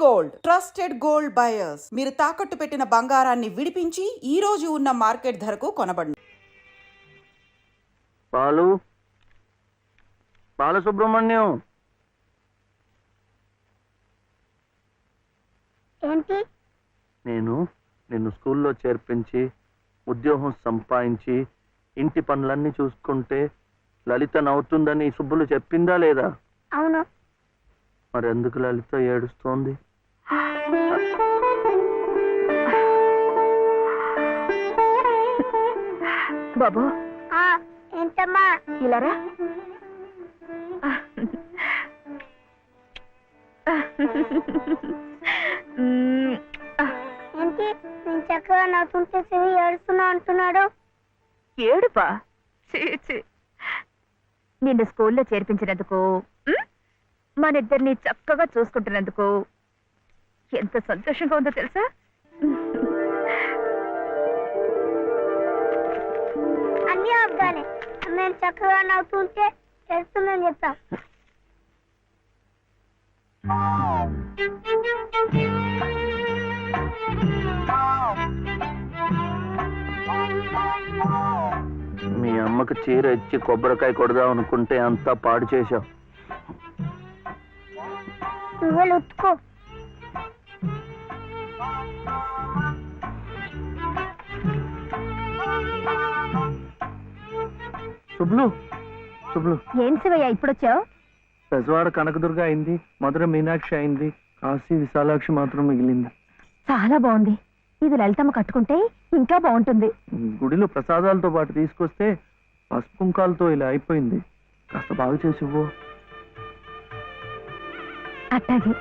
Gold trusted gold buyers. మీరు తాకట్టు పెట్టిన బంగారాన్ని విడిపించి ఈ రోజు ఉన్న మార్కెట్ ధరకు కొనబడును. బాలసుబ్రహ్మణ్యం ఏంటి? నిన్ను స్కూల్లో చేర్పించి ఉద్యోగం సంపాదించి ఇంటి పనులన్నీ చూసుకుంటే లలిత నవ్వుతుందని సుబ్బులు చెప్పిందా లేదా? అవును. మరి ఎందుకు లలిత ఏడుస్తోంది? బాబు ఏంటమ్మా? ఇలారా. ఏంటి నేను చక్కగా నవ్వుతుంటే శివి ఏడుస్తున్నా అంటున్నాడు? ఏడుపా? నిన్ను స్కూల్లో చేర్పించినందుకు, మన ఇద్దరిని చక్కగా చూసుకుంటున్నందుకు ఎంత సంతోషంగా ఉందో తెలుసా? అన్నీ అబ్బాలే. మేము చక్కగా నవ్వుతుంటే ఏడుస్తుందని చెప్తాం. మీ అమ్మకు చీర ఇచ్చి కొబ్బరికాయ కొడదాం అనుకుంటే అంతా పాడు చేశావు. నువ్వే ఉత్తుకో. శుభ్లు ఏం శివయ్య ఇప్పుడొచ్చావు? పెజవాడ కనకదుర్గ అయింది, మధుర మీనాక్షి అయింది, కాశీ విశాలాక్షి మాత్రం మిగిలింది. చాలా బాగుంది. ఇది లలితమ్మ కట్టుకుంటే ఇంకా బాగుంటుంది. గుడిలో ప్రసాదాలతో పాటు తీసుకొస్తే పసుపు కుంకాలతో ఇలా అయిపోయింది. కాస్త బాగు చేసి ఇవ్వు. అట్టాగే.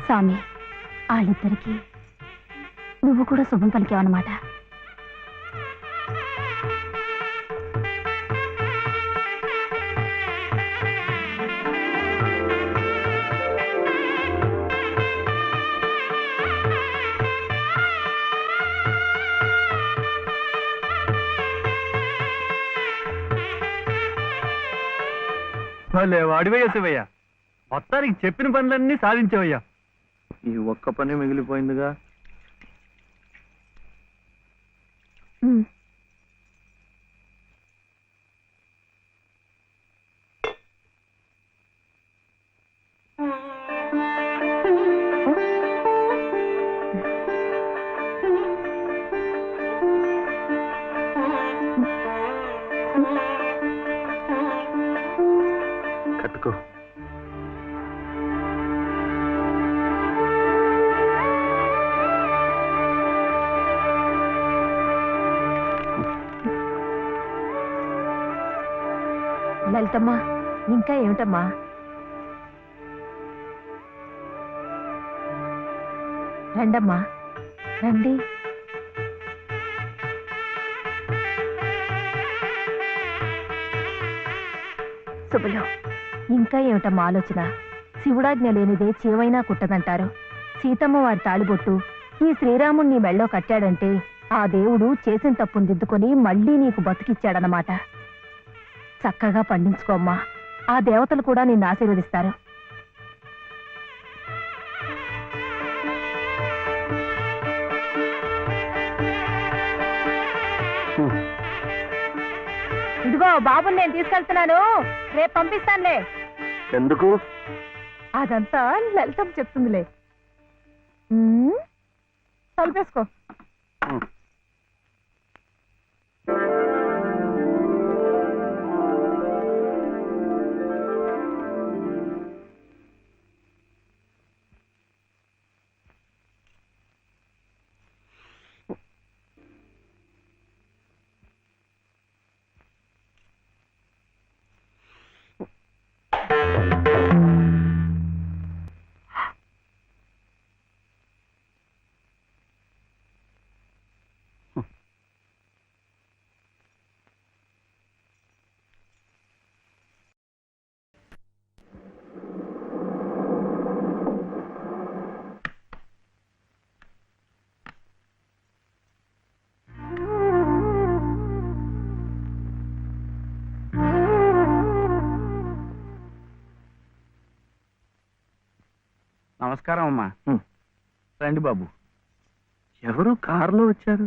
స్వామి, వాళ్ళిద్దరికి నువ్వు కూడా శుభం పలికావన్నమాట. వాడివయ్యా శివయ్య, మొత్తానికి చెప్పిన పనులన్నీ సాధించవయ్యా. ఈ ఒక్క పని మిగిలిపోయిందిగా. కట్టుకో. లలితమ్మా, ఇంకా ఏమిటమ్మా? రండమ్మా, రండి. శుభలో, ఇంకా ఏమిటమ్మా ఆలోచన? శివుడాజ్ఞ లేనిదే చేవైనా కుట్టదంటారు. సీతమ్మ వారి తాళిబొట్టు ఈ శ్రీరాముణ్ణి మెళ్ళో కట్టాడంటే ఆ దేవుడు చేసిన తప్పును దిద్దుకొని మళ్ళీ నీకు బతికిచ్చాడనమాట. చక్కగా పండించుకోమ్మా. ఆ దేవతలు కూడా నిన్ను ఆశీర్వదిస్తారు. ఇదిగో బాబుని నేను తీసుకెళ్తున్నాను, రేపు పంపిస్తానులే. ఎందుకు? అదంతా లలితం చెప్తుందిలే. తలుపేసుకో. నమస్కారం అమ్మా. ఉమ్. రండి బాబు. ఎవరు కారులో వచ్చారు?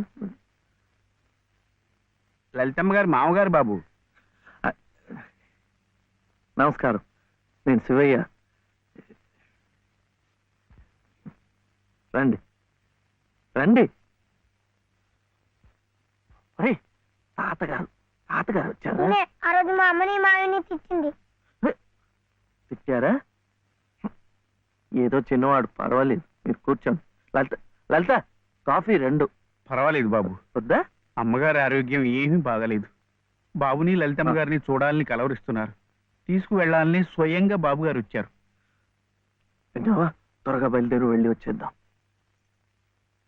లలితమ్మ గారి మామగారు బాబు. నమస్కారం, నేను శివయ్య. రండి రండి. ఒరేయ్, తాతగారు తాతగారు వచ్చారా? నేనే ఆ రోజు మా అమ్మని మావిని తిట్టింది. తిట్టారా? ఏదో చిన్నవాడు, పర్వాలేదు, మీరు కూర్చోండి. లలిత లలిత, కాఫీ 2. పర్వాలేదు బాబు. వద్దా? అమ్మగారి ఆరోగ్యం ఏమీ బాగలేదు. బాబుని లలితమ్మ గారిని చూడాలని కలవరిస్తున్నారు. తీసుకువెళ్లాలని స్వయంగా బాబు గారు వచ్చారు. విన్నావా? త్వరగా బయలుదేరి వెళ్ళి వచ్చేద్దాం.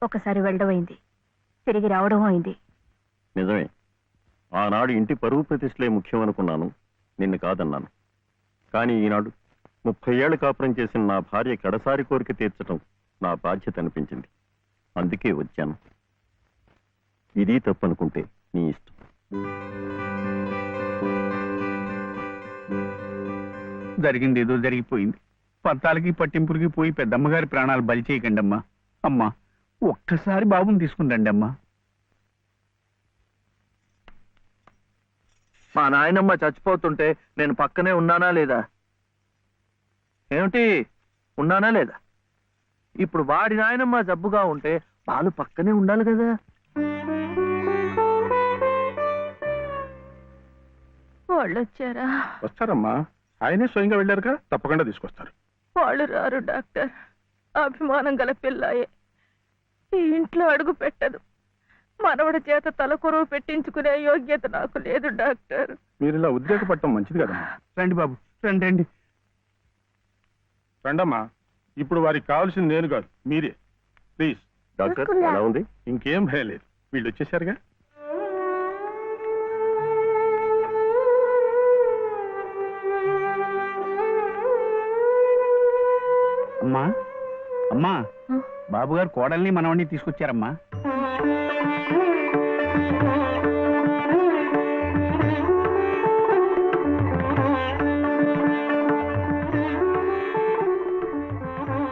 ఒకసారి వెళ్ళడం అయింది, తిరిగి రావడం అయింది. నిజమే, ఆనాడు ఇంటి పరువు ప్రతిష్టలే ముఖ్యం అనుకున్నాను, నిన్ను కాదన్నాను. కానీ ఈనాడు 30 ఏళ్ల కాపురం చేసిన నా భార్య కడసారి కోరిక తీర్చడం నా బాధ్యత అనిపించింది. అందుకే వచ్చాను. ఇది తప్పనుకుంటే నీ ఇష్టం. జరిగింది ఏదో జరిగిపోయింది. పత్తాలకి పట్టింపులకి పోయి పెద్దమ్మగారి ప్రాణాలు బలి చేయకండి అమ్మా. అమ్మా, ఒక్కసారి బాబుని తీసుకుని రండి అమ్మా. మా నాయనమ్మ చచ్చిపోతుంటే నేను పక్కనే ఉన్నానా లేదా? ఏమిటి, ఉన్నానా లేదా? ఇప్పుడు వాడి నాయనమ్మ జబ్బుగా ఉంటే వాళ్ళు పక్కనే ఉండాలి కదా. వాళ్ళు వచ్చారా? వస్తారమ్మా, ఆయనే స్వయంగా వెళ్ళారుగా, తప్పకుండా తీసుకొస్తారు. వాళ్ళు రారు డాక్టర్. అభిమానం గల పిల్లాయే, ఈ ఇంట్లో అడుగు పెట్టదు. మనవడి చేత తలకొరువు పెట్టించుకునే యోగ్యత నాకు లేదు డాక్టర్. మీరు ఇలా ఉద్రేకపడటం మంచిది కదమ్మా. రండి బాబు, రండి రండి. రండమ్మా, ఇప్పుడు వారికి కావాల్సింది నేను కాదు, మీరే. ప్లీజ్. డాక్టర్ ఎలా ఉంది? ఇంకేం భయం లేదు, వీళ్ళు వచ్చేసారుగా. అమ్మా అమ్మా, బాబు గారు కోడల్ని మనవడిని తీసుకొచ్చారమ్మా.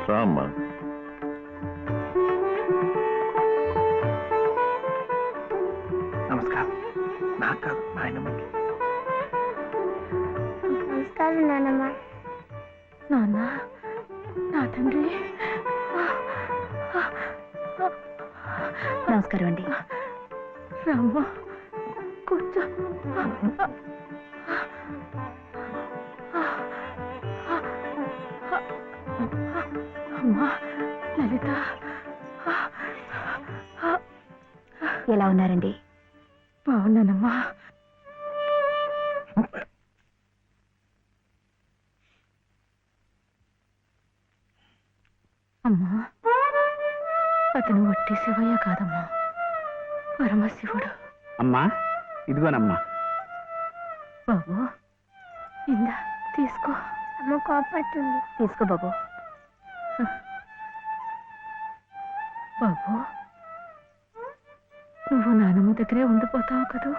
రామ్మా. నమస్కారం. నాకు కాదు, నాయనమ్మకి. నమస్కారం నాన్నమ్మ. నాన్న, నా తండ్రి. నమస్కారం అండి. రామ్మ, కూర్చో. అమ్మా లలిత, ఎలా ఉన్నారండి? బాగున్నానమ్మా. అమ్మా, అతను వట్టి శివయ్య కాదమ్మా, పరమశివుడు. అమ్మా, ఇదిగోనమ్మా. బాబు, ఇందా తీసుకో. అమ్మ కోపడుతుంది. తీసుకో బాబు. బాబు, నువ్వు నానమ్మ దగ్గరే ఉండిపోతావు కదూ,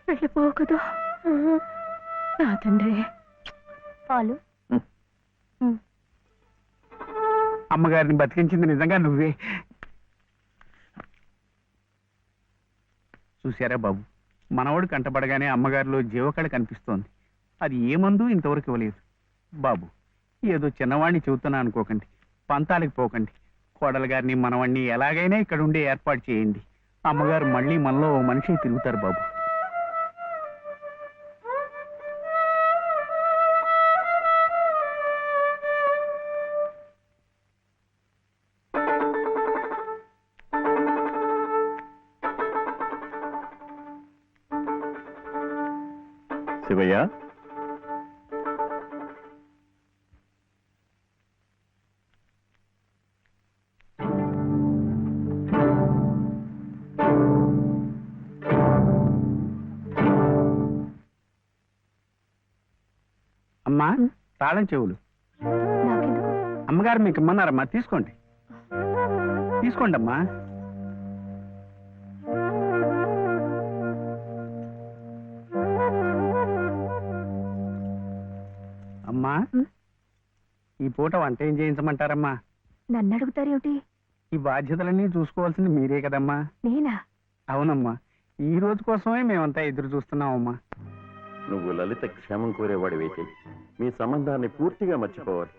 వెళ్ళిపోవు కదూ. నా తండ్రి. పాలు. అమ్మగారిని బతికించింది నిజంగా నువ్వే. చూశారా బాబు, మనవడు కంటపడగానే అమ్మగారిలో జీవకళ కనిపిస్తోంది. అది ఏ మందు ఇంతవరకు ఇవ్వలేదు. బాబు, ఏదో చిన్నవాడిని చెబుతున్నా అనుకోకండి, పంతాలకు పోకండి. కోడలు గారిని మనవాడిని ఎలాగైనా ఇక్కడ ఉండే ఏర్పాటు చేయండి. అమ్మగారు మళ్ళీ మనలో ఓ మనిషి తిరుగుతారు బాబు. శివయ్య, అమ్మా, తాళం చెవులు నాకెందుకు? అమ్మగారు మీకు ఇమ్మన్నారమ్మా, తీసుకోండి. తీసుకోండి అమ్మా. అమ్మా, ఈ పూట వంట ఏం చేయించమంటారమ్మా? నన్ను అడుగుతారేమిటి? ఈ బాధ్యతలన్నీ చూసుకోవాల్సింది మీరే కదమ్మా. నేనా? అవునమ్మా, ఈ రోజు కోసమే మేమంతా ఎదురు చూస్తున్నామమ్మా. నువ్వు లలిత క్షేమం కోరేవాడివైతే మీ సంబంధాన్ని పూర్తిగా మర్చిపోవాలి.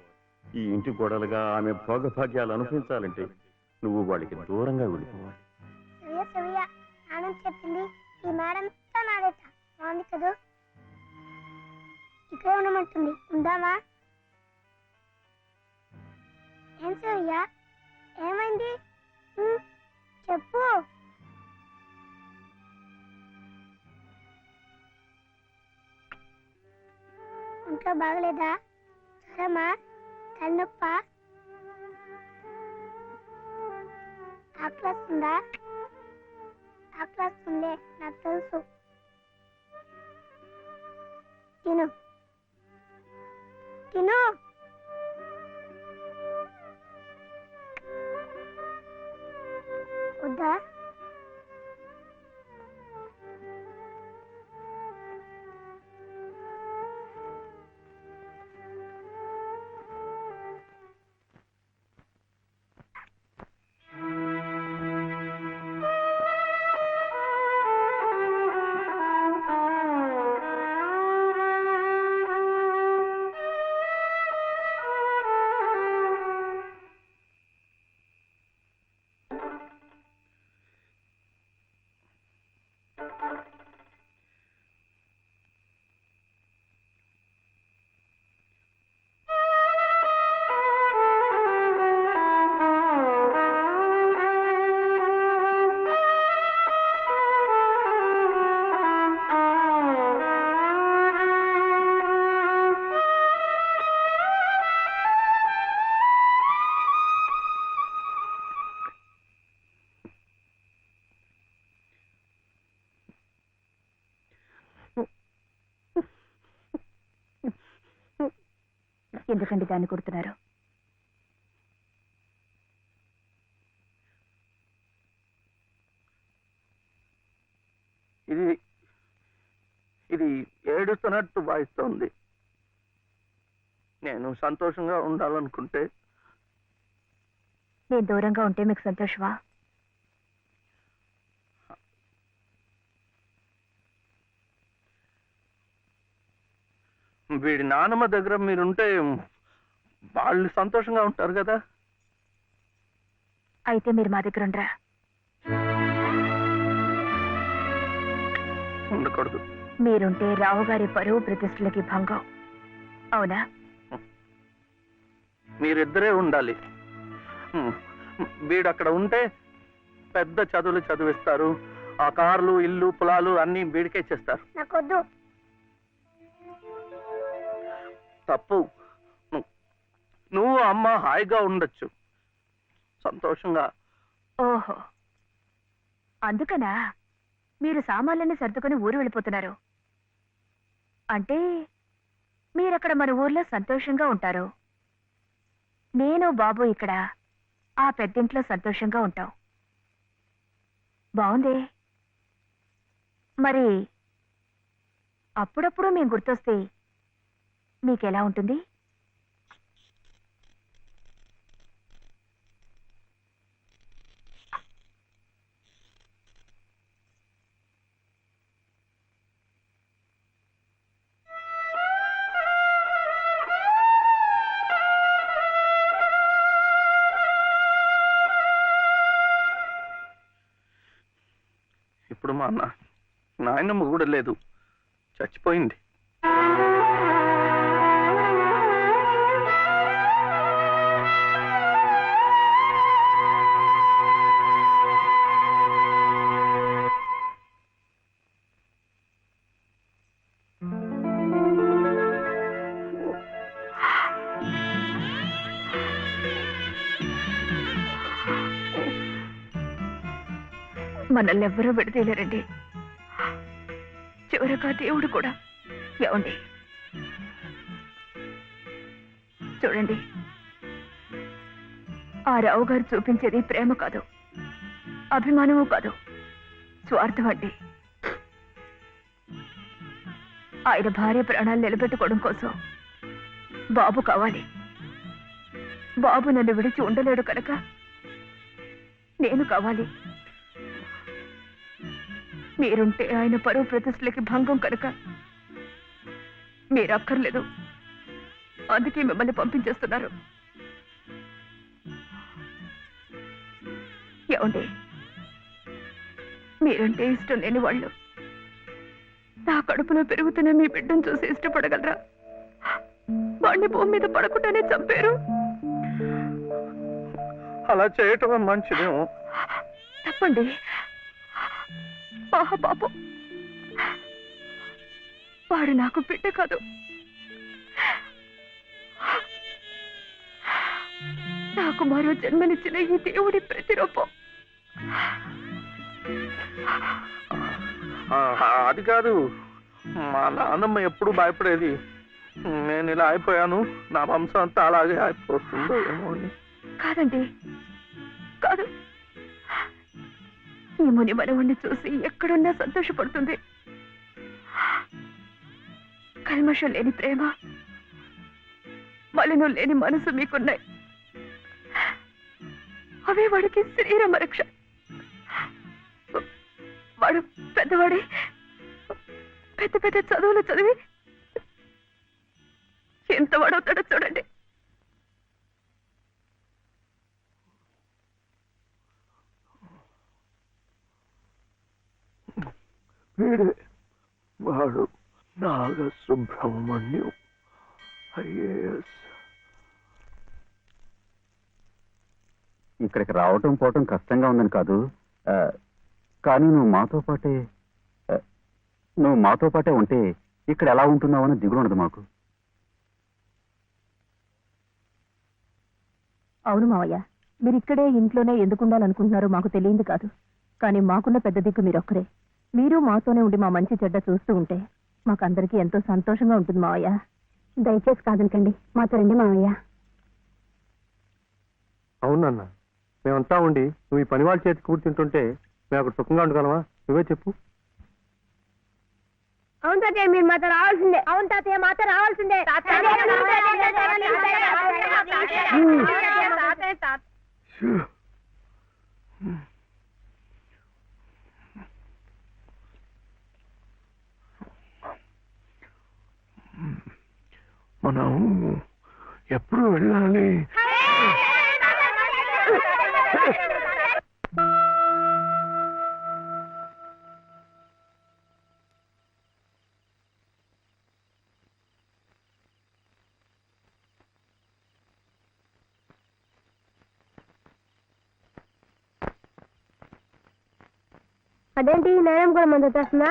ఈ ఇంటి గోడలుగా ఆమె భోగభాగ్యాలు అనుభవించాలంటే నువ్వు వాడికి దూరంగా వెళ్ళిపోవాలి. సవ్య సవ్య ఆనంద్ చెప్పింది ఈ మేడం నాదేట బాగుంది కదా. ఇక్కడే ఉండమంటుంది, ఉందామా? ఏం సవ్య, ఏమైంది? చెప్పు. ఒంట్లో బాగలేదా? జ్వరమా? తలనొప్పా? ఆకలిస్తుందా? ఆకలిస్తుందే, నాకు తెలుసు. తిను తిను. వద్దా? ఎందుకండి దాన్ని కొడుతున్నారు? ఇది ఇది ఏడుస్తున్నట్టు వాయిస్తోంది. నేను సంతోషంగా ఉండాలనుకుంటే నేను దూరంగా ఉంటే మీకు సంతోషమా? వీడి నానమ్మ దగ్గర మీరుంటే వాళ్ళు సంతోషంగా ఉంటారు కదా. అయితే మీరు మా దగ్గర ఉండరా? ఉండకూడదు. మీరుంటే రావుగారి పరువు ప్రతిష్టలకి భంగం. అవునా? మీరిద్దరే ఉండాలి. వీడు అక్కడ ఉంటే పెద్ద చదువులు చదివిస్తారు. ఆ కార్లు, ఇల్లు, పొలాలు అన్ని వీడికే చేస్తారు. నాకొద్దు. తప్పు. నువ్వు అమ్మ హాయిగా ఉండొచ్చు, సంతోషంగా. ఓహో, అందుకనా మీరు సామాన్లన్నీ సర్దుకొని ఊరు వెళ్ళిపోతున్నారు? అంటే మీరక్కడ మన ఊర్లో సంతోషంగా ఉంటారు, నేను బాబు ఇక్కడ ఆ పెద్దింట్లో సంతోషంగా ఉంటాం. బాగుంది. మరి అప్పుడప్పుడు మేము గుర్తొస్తే మీకెలా ఉంటుంది? ఇప్పుడు మా నాయనమ్మ కూడా లేదు, చచ్చిపోయింది. మనల్ని ఎవ్వరూ విడదీయలేరండి, చివరగా దేవుడు కూడా. ఏమండి చూడండి, ఆ రావు గారు చూపించేది ప్రేమ కాదు, అభిమానము కాదు, స్వార్థం అండి. ఆయన భార్య ప్రాణాలు నిలబెట్టుకోవడం కోసం బాబు కావాలి, బాబు నన్ను విడిచి ఉండలేడు కనుక నేను కావాలి. మీరుంటే ఆయన పరువు ప్రతిష్టలకి భంగం కనుక మీరు అక్కర్లేదు. అందుకే మిమ్మల్ని పంపించేస్తున్నారు. ఏమండి, మీరంటే ఇష్టం లేని వాళ్ళు నా కడుపులో పెరుగుతున్న మీ బిడ్డను చూసి ఇష్టపడగలరా? వాడిని భూమి మీద పడకుండానే చంపారు. అలా చేయటం మంచిదేమో. తప్పండి. పాపం, వాడు నాకు బిడ్డ కాదు, నాకు మరో జన్మనిచ్చిన ఈ దేవుడి ప్రతిరూపం. అది కాదు, మా నాన్నమ్మ ఎప్పుడు భయపడేది. నేను ఇలా అయిపోయాను, నా వంశం అంతా అలాగే అయిపోతుందో ఏమో అని. కాదండి, కాదు. ఈ ముని మనవుణ్ణి చూసి ఎక్కడున్నా సంతోషపడుతుంది. కల్మషం లేని ప్రేమ, మలినం లేని మనసు మీకున్నాయి. అవే వాడికి శ్రీరామ రక్ష. వాడు పెద్దవాడి పెద్ద పెద్ద చదువులు చదివి ఎంత వాడవుతాడో చూడండి. వీడే వాడు నాగసుబ్రహ్మణ్యం ఐఏఎస్. ఇక్కడికి రావటం పోవటం కష్టంగా ఉందని కాదు, కానీ నువ్వు మాతో పాటే ఉంటే ఇక్కడ ఎలా ఉంటున్నావు అని దిగులు ఉండదు మాకు. అవును మావయ్య, మీరు ఇక్కడే ఇంట్లోనే ఎందుకు ఉండాలనుకుంటున్నారో మాకు తెలియదు కాదు. కానీ మాకున్న పెద్ద దిక్కు మీరొక్కరే. మీరు మాతోనే ఉండి మా మంచి చెడ్డ చూస్తూ ఉంటే మాకందరికీ ఎంతో సంతోషంగా ఉంటుంది మావయ్య. దయచేసి కాదనకండి, మాతో రండి మావయ్య. అవునన్నా, మేమంతా ఉండి నువ్వు ఈ పని వాళ్ళ చేతి కూర్చుంటుంటే మేము అక్కడ సుఖంగా ఉండగలమా? నువ్వే చెప్పు. అవును తాతయ్య, మీరు మాతో రావాల్సిందే. అవును తాతయ్య, మాతో రావాల్సిందే. మనం ఎప్పుడు వెళ్ళాలి? అదేంటి, నేనేం కూడా మంది వచ్చేస్తున్నా?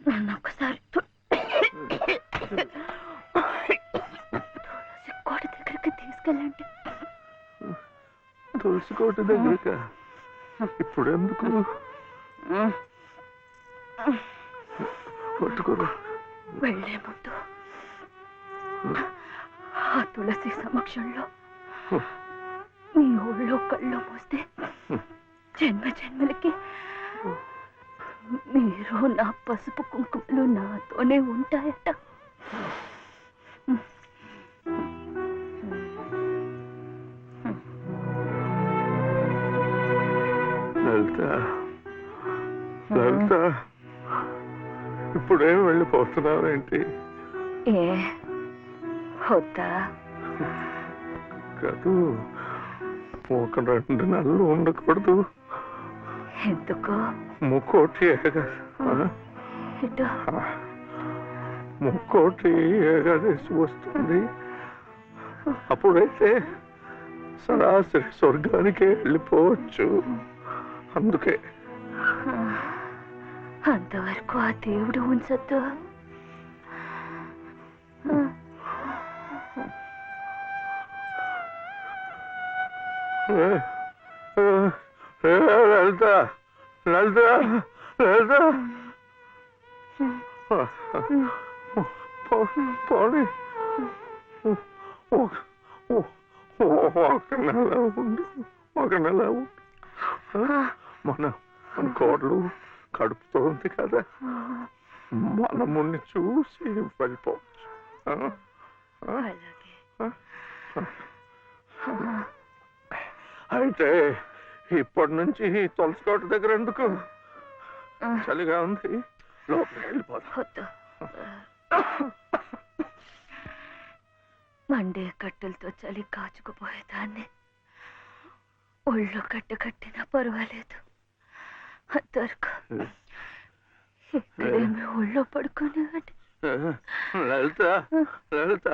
నన్ను ఒక్కసారి కోట దగ్గరికి తీసుకెళ్ళండి. తులసి కోట దగ్గరక ఇప్పుడు ఎందుకు? పట్టుకోరు. వెళ్లే ముందు ఆ తులసి సమక్షంలో నీ ఊళ్ళో కళ్ళు మూస్తే జన్మ జన్మలకి మీరు నా పసుపు కుంకుమలు నాతోనే ఉంటాయట. లలిత, ఇప్పుడేం వెళ్ళిపోతున్నావేంటి? ఏ వద్దా? కాదు, ఒక 2 నెలలు ఉండకూడదు. ఎందుకు? ముక్కోటి ముక్కోటి ఏకాదశి వస్తుంది. అప్పుడైతే సరాసరి స్వర్గానికే వెళ్ళిపోవచ్చు. అందుకే అంతవరకు ఆ దేవుడు ఉంచద్దు. లలిత లలిత లలిత పోనీ ఒక నెల ఉండు, ఒక నెల ఉండు. మన మన కోడలు కడుపుతో ఉంది కదా, మనముని చూసి వెళ్ళిపోవచ్చు. అయితే ఇప్పటి నుంచి తులసి కోట దగ్గర ఎందుకు? చలిగా ఉంది, లోపలికి వెళ్ళిపోతాం. మండే కట్టెలతో చలి కాచుకుపోయేదాన్ని. ఒళ్ళు కట్టినా పర్వాలేదు, అంతవరకు ఇక్కడేమి ఒళ్ళో పడుకునేవాడి. లలిత లలిత